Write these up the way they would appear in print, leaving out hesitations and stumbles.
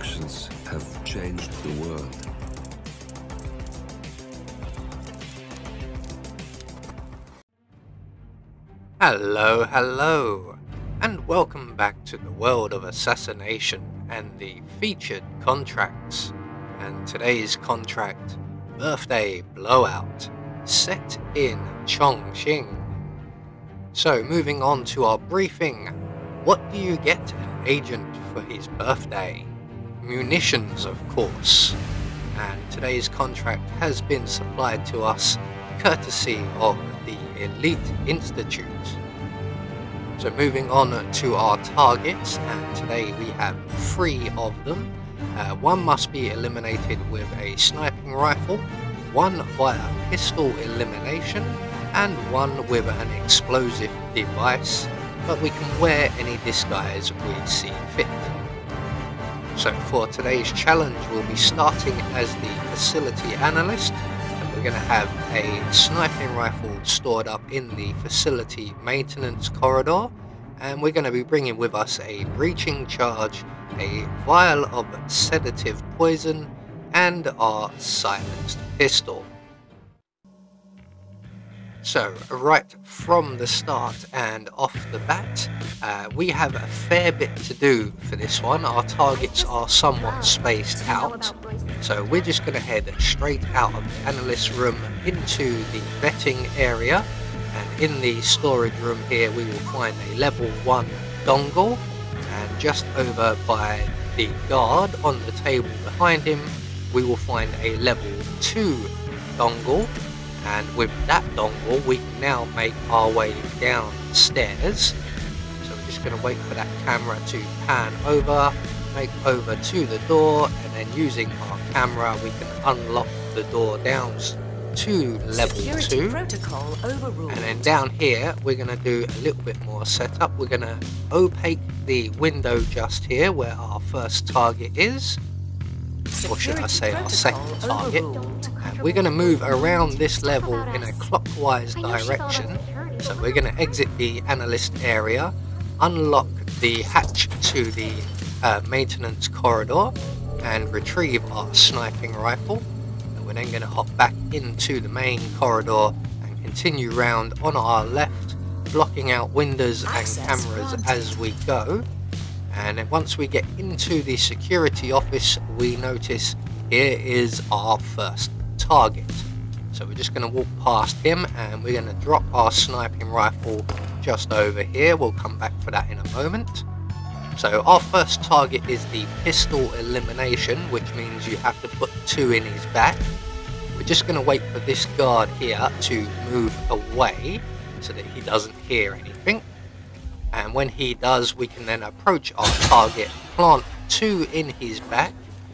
actions have changed the world. Hello, and welcome back to the world of assassination and the featured contracts. And today's contract, Birthday Blowout, set in Chongqing. So moving on to our briefing, what do you get an agent for his birthday? Munitions, of course. And today's contract has been supplied to us courtesy of the Elite Institute. So moving on to our targets, and today we have 3 of them. One must be eliminated with a sniping rifle, 1 via pistol elimination, and 1 with an explosive device, but we can wear any disguise we see fit. So for today's challenge, we'll be starting as the facility analyst. We're going to have a sniping rifle stored up in the facility maintenance corridor, and we're going to be bringing with us a breaching charge, a vial of sedative poison, and our silenced pistol. So right from the start and off the bat, we have a fair bit to do for this one. Our targets are somewhat spaced out, so we're just going to head straight out of the analyst room into the vetting area, and in the storage room here we will find a level 1 dongle, and just over by the guard on the table behind him we will find a level 2 dongle. And with that dongle, we can now make our way downstairs. So we're just going to wait for that camera to pan over, make over to the door, and then using our camera, we can unlock the door down to level Security 2. Protocol overruled. And then down here, we're going to do a little bit more setup. We're going to opaque the window just here where our first target is. Or should I say our second target. And we're going to move around this level in a clockwise direction. So we're going to exit the analyst area, unlock the hatch to the maintenance corridor, and retrieve our sniping rifle. And we're then going to hop back into the main corridor and continue round on our left, blocking out windows and cameras as we go. And then once we get into the security office, we notice here is our first target. So we're just going to walk past him, and we're going to drop our sniping rifle just over here. We'll come back for that in a moment. So our first target is the pistol elimination, which means you have to put 2 in his back. We're just going to wait for this guard here to move away so that he doesn't hear anything. And when he does, we can then approach our target, plant 2 in his back.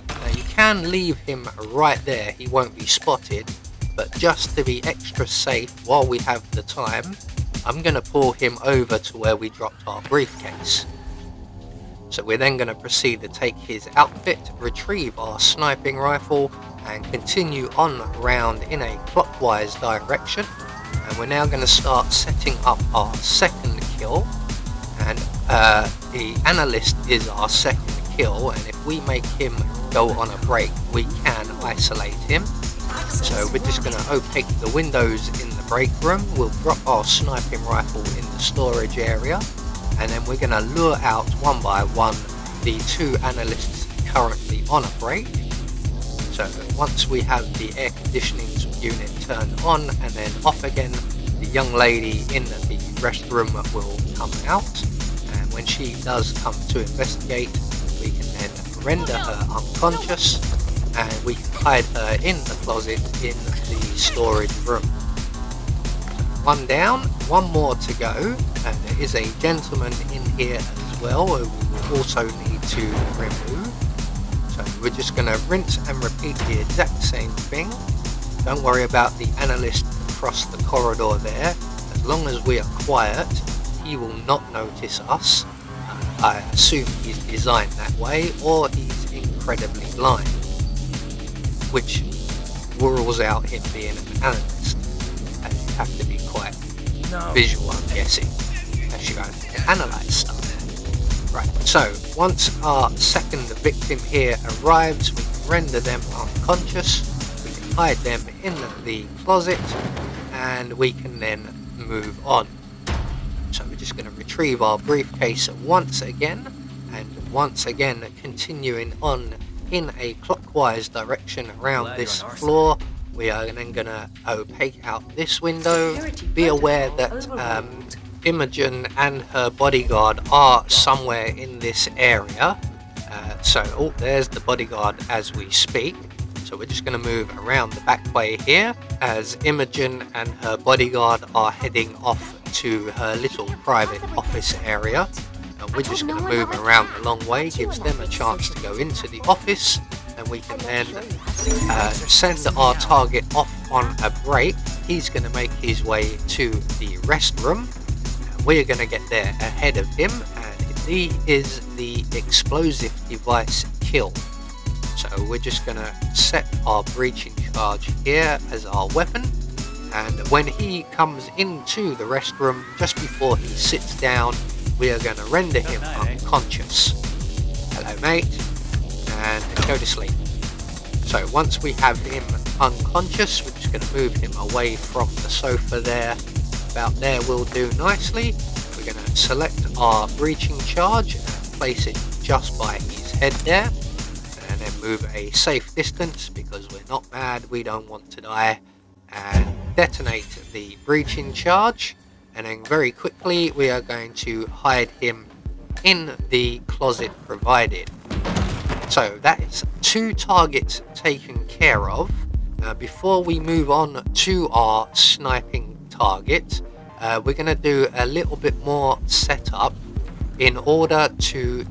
Now you can leave him right there, he won't be spotted, but just to be extra safe while we have the time, I'm going to pull him over to where we dropped our briefcase. So we're then going to proceed to take his outfit, retrieve our sniping rifle, and continue on round in a clockwise direction. And we're now going to start setting up our second kill. And the analyst is our second kill, and if we make him go on a break, we can isolate him. So we're just going to opaque the windows in the break room. We'll drop our sniping rifle in the storage area, and then we're going to lure out one by one the 2 analysts currently on a break. So once we have the air conditioning unit turned on and then off again, the young lady in the restroom will come out, and when she does come to investigate, we can then render her unconscious, and we can hide her in the closet in the storage room. 1 down, 1 more to go, and there is a gentleman in here as well who we will also need to remove. So we're just going to rinse and repeat the exact same thing. Don't worry about the analyst across the corridor there. As long as we are quiet, he will not notice us. I assume he's designed that way, or he's incredibly blind, which rules out him being an analyst, as you have to be quite visual, I'm guessing, as you go to analyse stuff. Right, so once our second victim here arrives, we can render them unconscious, we can hide them in the closet, and we can then move on. So we're just going to retrieve our briefcase once again, and once again continuing on in a clockwise direction around this floor. We are then going to opaque out this window. Be aware that Imogen and her bodyguard are somewhere in this area. Oh, there's the bodyguard as we speak. So we're just going to move around the back way here as Imogen and her bodyguard are heading off to her little private office area. And we're just going to move around the long way, gives them a chance to go into the office, and we can then send our target off on a break. He's going to make his way to the restroom. We're going to get there ahead of him, and he is the explosive device kill. So we're just going to set our breaching charge here as our weapon, and when he comes into the restroom, just before he sits down, we are going to render him unconscious. Hello mate, and go to sleep. So once we have him unconscious, we're just going to move him away from the sofa there. About there will do nicely. We're going to select our breaching charge and place it just by his head there, and then move a safe distance because we're not mad, we don't want to die, and detonate the breaching charge, and then very quickly we are going to hide him in the closet provided. So that is 2 targets taken care of. Before we move on to our sniping target, we're going to do a little bit more setup in order to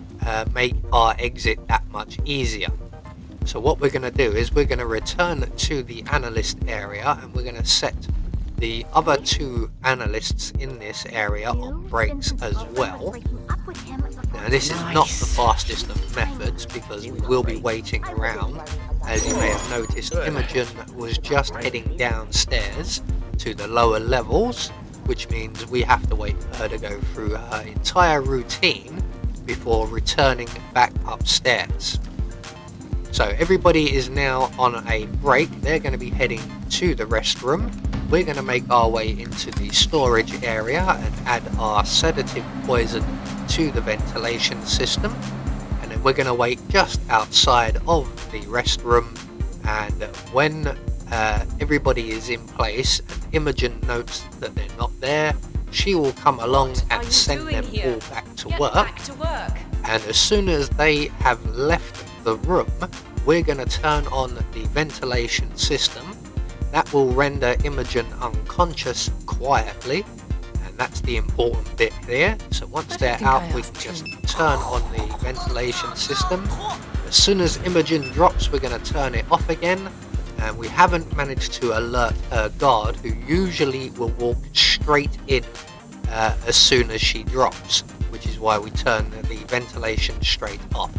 make our exit that much easier. So what we're going to do is we're going to return to the analyst area, and we're going to set the other 2 analysts in this area on breaks as well. Now this is not the fastest of methods because we will be waiting around. As you may have noticed, Imogen was just heading downstairs to the lower levels, which means we have to wait for her to go through her entire routine before returning back upstairs. So everybody is now on a break. They're going to be heading to the restroom. We're going to make our way into the storage area and add our sedative poison to the ventilation system, and then we're going to wait just outside of the restroom, and when everybody is in place and Imogen notes that they're not there, she will come along and send them all back to work. And as soon as they have left the room, we're going to turn on the ventilation system. That will render Imogen unconscious quietly, and that's the important bit here. So once they're out, we can just turn on the ventilation system. As soon as Imogen drops, we're going to turn it off again, and we haven't managed to alert her guard, who usually will walk straight in as soon as she drops, which is why we turn the ventilation straight off.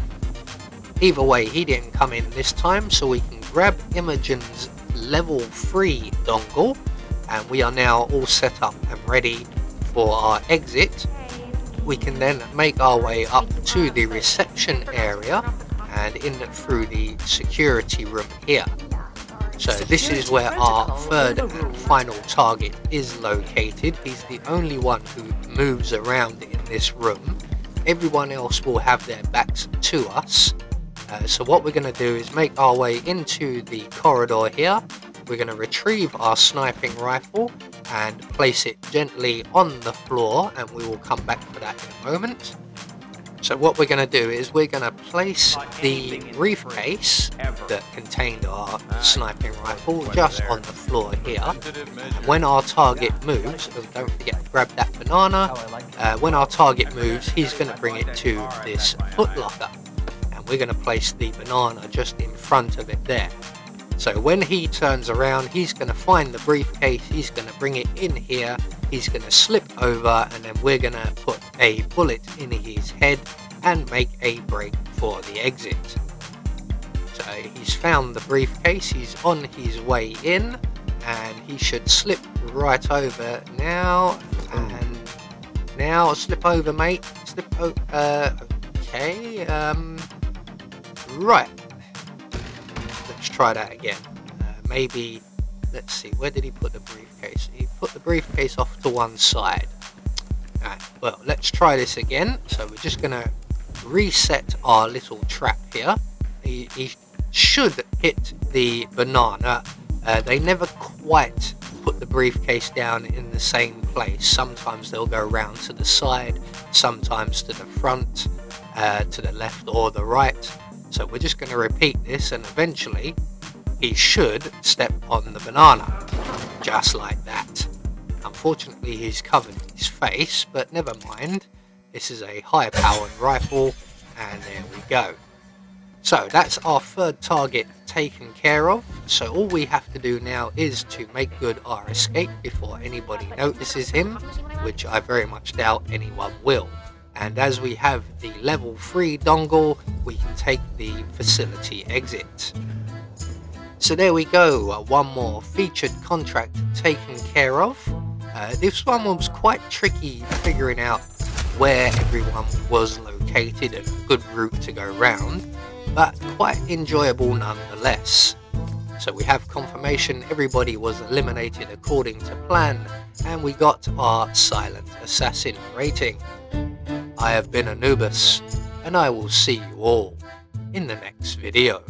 Either way, he didn't come in this time, so we can grab Imogen's level 3 dongle, and we are now all set up and ready for our exit. We can then make our way up to the reception area and in through the security room here. So this is where our 3rd and final target is located. He's the only one who moves around in this room. Everyone else will have their backs to us. So what we're going to do is make our way into the corridor here. We're going to retrieve our sniping rifle and place it gently on the floor, and we will come back for that in a moment. So what we're going to do is we're going to place the briefcase that contained our sniping rifle just on the floor here. And when our target moves, don't forget to grab that banana, when our target moves, he's going to bring it to this footlocker. We're going to place the banana just in front of it there. So when he turns around, he's going to find the briefcase, he's going to bring it in here, he's going to slip over, and then we're going to put a bullet in his head and make a break for the exit. So he's found the briefcase, he's on his way in, and he should slip right over now, and now slip over mate, slip over, Okay, right. Let's try that again. Maybe, let's see, where did he put the briefcase? He put the briefcase off to one side. Alright, well, let's try this again. So we're just going to reset our little trap here. He should hit the banana. They never quite put the briefcase down in the same place. Sometimes they'll go round to the side, sometimes to the front, to the left or the right. So we're just going to repeat this, and eventually he should step on the banana, just like that. Unfortunately, he's covered his face, but never mind. This is a high-powered rifle, and there we go. So that's our third target taken care of. So all we have to do now is to make good our escape before anybody notices him, which I very much doubt anyone will. And as we have the level 3 dongle, we can take the facility exit. So there we go, one more featured contract taken care of. This one was quite tricky figuring out where everyone was located and a good route to go round, but quite enjoyable nonetheless. So we have confirmation everybody was eliminated according to plan, and we got our Silent Assassin rating. I have been Anubis, and I will see you all in the next video.